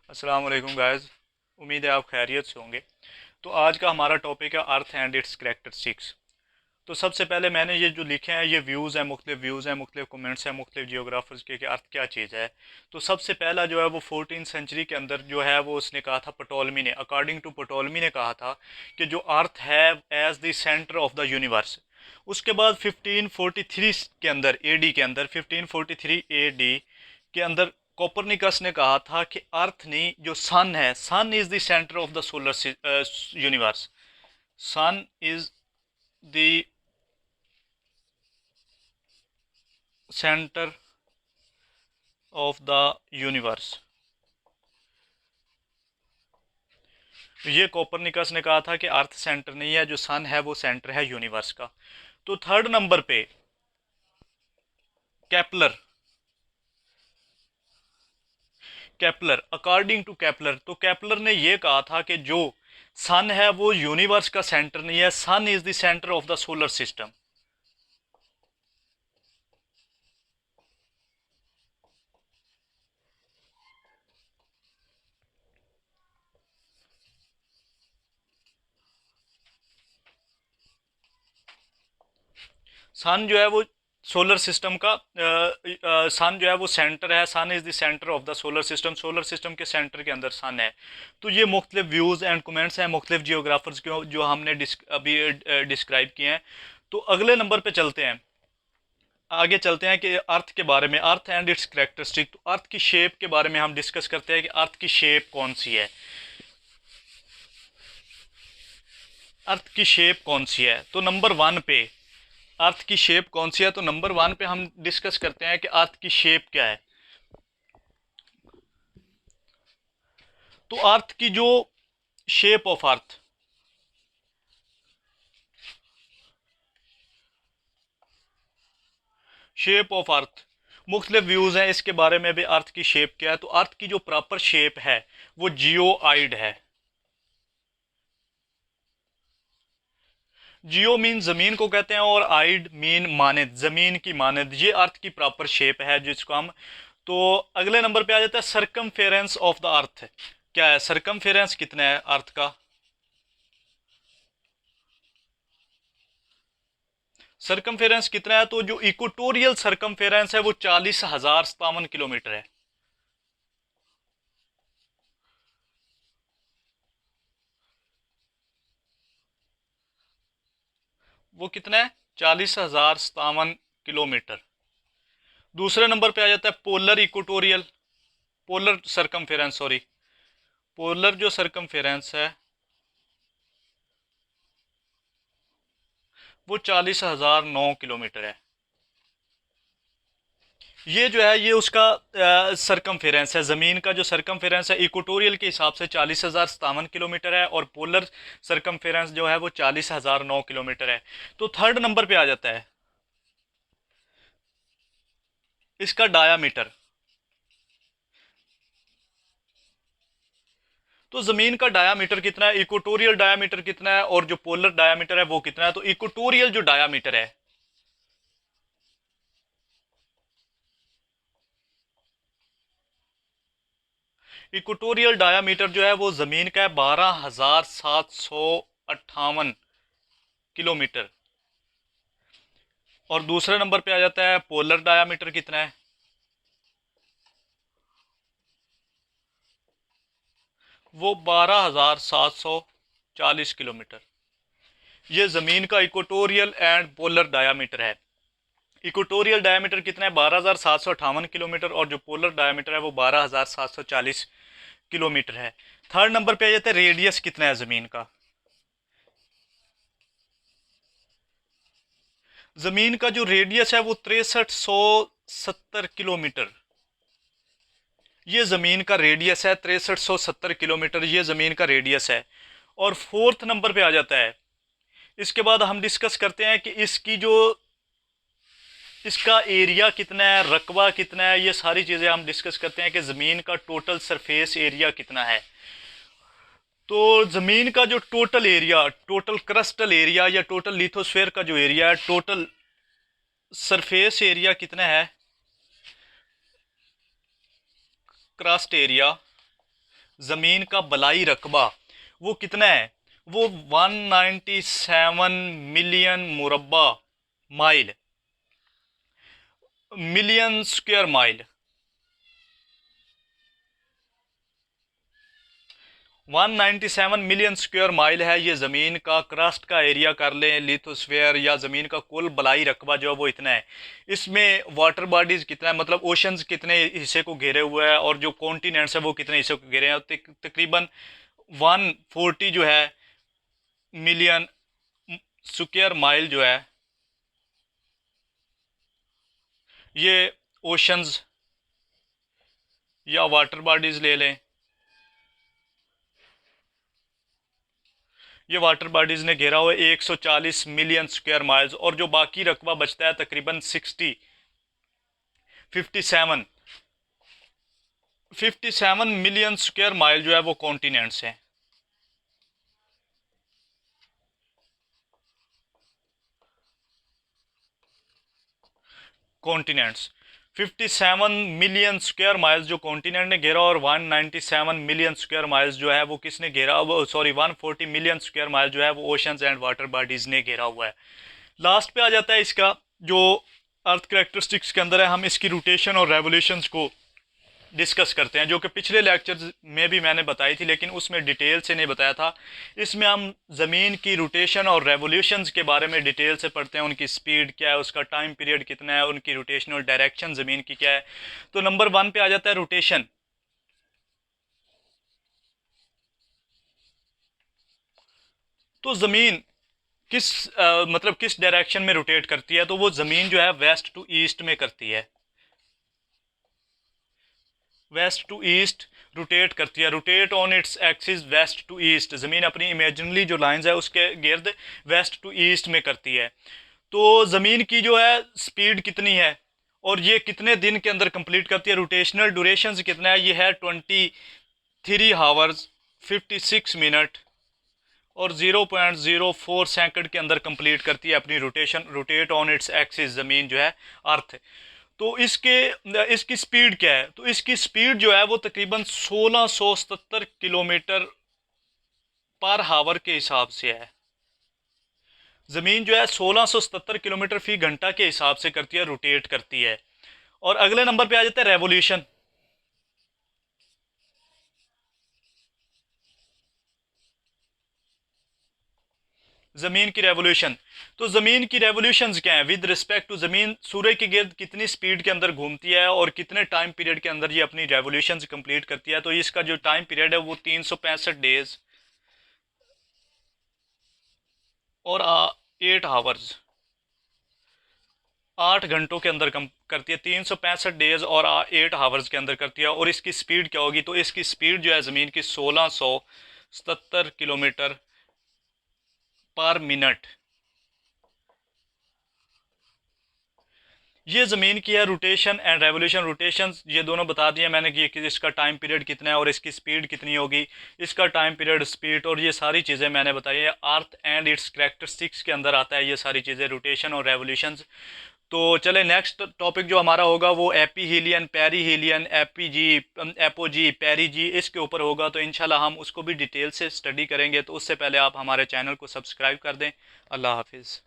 अस्सलाम वालेकुम गाइस। उम्मीद है आप खैरियत से होंगे। तो आज का हमारा टॉपिक है अर्थ एंड इट्स करैक्टरिस्टिक्स। तो सबसे पहले मैंने ये जो लिखे हैं ये व्यूज़ हैं मुख्तलिफ कमेंट्स हैं मुख्तलिफ जियोग्राफर्स के कि अर्थ क्या चीज़ है। तो सबसे पहला जो है वो 14th सेंचुरी के अंदर जो है वो उसने कहा था, पटोलमी ने, अकॉर्डिंग टू पटोलमी ने कहा था कि जो अर्थ है as the centre of the universe. उसके बाद 1543 के अंदर एडी के अंदर 1543 एडी के अंदर कोपरनिकस ने कहा था कि अर्थ नहीं, जो सन है, sun is the centre of the solar universe. Sun is the centre of the universe. ये कोपरनिकस ने कहा था कि अर्थ सेंटर नहीं है, जो सन है वो सेंटर है यूनिवर्स का। तो थर्ड नंबर पे Kepler. Kepler according to Kepler, तो केपलर ने यह कहा था कि जो सन है वो यूनिवर्स का सेंटर नहीं है, sun is the centre of the solar system. Sun जो है वो सोलर सिस्टम का सन जो है वो सेंटर है, sun is the centre of the solar system, solar system के सेंटर के अंदर सन है। तो ये मुख्तलिफ व्यूज़ एंड कमेंट्स हैं मुख्तलिफ जियोग्राफर्स के जो हमने अभी डिस्क्राइब किए हैं। तो अगले नंबर पे चलते हैं, आगे चलते हैं कि अर्थ के बारे में, अर्थ एंड इट्स करेक्टरिस्टिक। तो अर्थ की शेप के बारे में हम डिस्कस करते हैं कि अर्थ की शेप कौन सी है। अर्थ की शेप कौन सी है, तो नंबर वन पे अर्थ की शेप कौन सी है, तो नंबर वन पे हम डिस्कस करते हैं कि अर्थ की शेप क्या है। तो अर्थ की जो shape of earth, shape of earth मुख्तलिफ व्यूज हैं इसके बारे में भी, अर्थ की शेप क्या है। तो अर्थ की जो प्रॉपर शेप है वो जियोआइड है। जियो मीन जमीन को कहते हैं और आइड मीन मानद, जमीन की मानद। ये अर्थ की प्रॉपर शेप है जिसको हम। तो अगले नंबर पे आ जाता है सरकमफेरेंस ऑफ द अर्थ। क्या है सरकमफेरेंस, कितना है अर्थ का। सरकमफेरेंस कितना है, तो जो इक्वेटोरियल सरकमफेरेंस है वो 40,057 किलोमीटर है। वो कितना है, 40,057 किलोमीटर। दूसरे नंबर पे आ जाता है polar equatorial, polar circumference, sorry, polar जो सरकमफेरेंस है वो 40,009 किलोमीटर है। ये जो है ये उसका सरकमफेरेंस है, ज़मीन का जो सरकमफेरेंस है इक्वेटोरियल के हिसाब से 40,057 किलोमीटर है, और पोलर सरकमफेरेंस जो है वो 40,009 किलोमीटर है। तो थर्ड नंबर पे आ जाता है इसका डायामीटर। तो ज़मीन का डायामीटर कितना है, इक्वेटोरियल डायामीटर कितना है, और जो पोलर डायामीटर है वो कितना है। तो इक्वेटोरियल जो डायामीटर है, इक्वेटोरियल डायामीटर जो है वो ज़मीन का है 12,758 किलोमीटर। और दूसरे नंबर पे आ जाता है पोलर डायामीटर कितना है, वो 12,740 किलोमीटर। ये ज़मीन का इक्वेटोरियल एंड पोलर डायामीटर है। इक्वेटोरियल डायामीटर कितना है, 12,758 किलोमीटर, और जो पोलर डायामीटर है वो 12,740 किलोमीटर है। थर्ड नंबर पे आ जाता है रेडियस कितना है ज़मीन का। ज़मीन का जो रेडियस है वो 6370 किलोमीटर। ये ज़मीन का रेडियस है 6370 किलोमीटर, ये ज़मीन का रेडियस है। और फोर्थ नंबर पे आ जाता है, इसके बाद हम डिस्कस करते हैं कि इसकी जो, इसका एरिया कितना है, रकबा कितना है, ये सारी चीज़ें हम डिस्कस करते हैं कि ज़मीन का टोटल सरफेस एरिया कितना है। तो ज़मीन का जो total area, total crustal area या टोटल लिथोस्फेयर का जो एरिया है, टोटल सरफेस एरिया कितना है, क्रस्ट एरिया, ज़मीन का बलाई रकबा वो कितना है, वो 197 मिलियन मुरब्बा mile, million square mile, 197 million square mile है ये ज़मीन का क्रस्ट का एरिया कर लें, लिथोस्फेयर या ज़मीन का कुल बलाई रकबा जो है वो इतना है। इसमें वाटर बॉडीज़ कितना है, मतलब ओशंस कितने हिस्से को घेरे हुए हैं और जो कॉन्टिनेंट्स है वो कितने हिस्से को घेरे हैं। तकरीबन 140 जो है मिलियन स्क्वायर माइल जो है ये ओशंस या वाटर बॉडीज़ ले लें, ये वाटर बॉडीज़ ने घेरा हुआ है 140 मिलियन स्क्वायर माइल्स, और जो बाकी रकबा बचता है तकरीबन 57 मिलियन स्क्वायर माइल जो है वो कॉन्टिनेंट्स हैं। कॉन्टिनेंट्स 57 मिलियन स्क्वायर माइल्स जो कॉन्टिनेंट ने घेरा, और 197 मिलियन स्क्वायर माइल्स जो है वो किसने घेरा, सॉरी 140 मिलियन स्क्वायर माइल जो है वो ओशंस एंड वाटर बॉडीज ने घेरा हुआ है। लास्ट पे आ जाता है इसका जो अर्थ कैरेक्टरिस्टिक्स के अंदर है, हम इसकी रोटेशन और रेवोल्यूशंस को डिस्कस करते हैं, जो कि पिछले लेक्चर में भी मैंने बताई थी लेकिन उसमें डिटेल से नहीं बताया था। इसमें हम ज़मीन की रोटेशन और रेवोल्यूशंस के बारे में डिटेल से पढ़ते हैं, उनकी स्पीड क्या है, उसका टाइम पीरियड कितना है, उनकी रोटेशनल डायरेक्शन ज़मीन की क्या है। तो नंबर 1 पे आ जाता है रोटेशन। तो ज़मीन मतलब किस डायरेक्शन में रोटेट करती है, तो वो ज़मीन जो है वेस्ट टू ईस्ट में करती है, वेस्ट टू ईस्ट रोटेट करती है, rotate on its axis west to east. ज़मीन अपनी इमेजिनली जो लाइंस है उसके गिर्द वेस्ट टू ईस्ट में करती है। तो ज़मीन की जो है स्पीड कितनी है और ये कितने दिन के अंदर कंप्लीट करती है, रोटेशनल ड्यूरेशन कितना है, ये है 23 आवर्स 56 मिनट और 0.04 सेकंड के अंदर कंप्लीट करती है अपनी rotation, rotate on its axis ज़मीन जो है अर्थ। तो इसकी स्पीड क्या है, तो इसकी स्पीड जो है वो तकरीबन 1677 किलोमीटर पर हावर के हिसाब से है। ज़मीन जो है 1677 किलोमीटर फी घंटा के हिसाब से करती है, रोटेट करती है। और अगले नंबर पे आ जाता है रेवोल्यूशन। ज़मीन की रेवोल्यूशन, तो ज़मीन की रेवोल्यूशंस क्या है विद रिस्पेक्ट टू ज़मीन सूर्य के गिर्द कितनी स्पीड के अंदर घूमती है और कितने टाइम पीरियड के अंदर ये अपनी रेवोल्यूशंस कंप्लीट करती है। तो इसका जो टाइम पीरियड है वो 365 डेज और 8 आवर्स, 8 घंटों के अंदर कम करती है, 365 डेज और 8 आवर्स के अंदर करती है। और इसकी स्पीड क्या होगी, तो इसकी स्पीड जो है ज़मीन की 1677 किलोमीटर पर मिनट। ये ज़मीन की है रोटेशन एंड रेवोल्यूशन। रोटेशन ये दोनों बता दिए मैंने कि इसका टाइम पीरियड कितना है और इसकी स्पीड कितनी होगी, इसका टाइम पीरियड, स्पीड और ये सारी चीज़ें मैंने बताई है। अर्थ एंड इट्स कैरेक्टरिस्टिक्स के अंदर आता है ये सारी चीज़ें, रोटेशन और रेवोल्यूशन। तो चले नेक्स्ट टॉपिक जो हमारा होगा वो एपीहीलियन, पेरीहीलियन, एपीजी, एपोजी, पेरीजी, इसके ऊपर होगा। तो इंशाल्लाह हम उसको भी डिटेल से स्टडी करेंगे। तो उससे पहले आप हमारे चैनल को सब्सक्राइब कर दें। अल्लाह हाफिज़।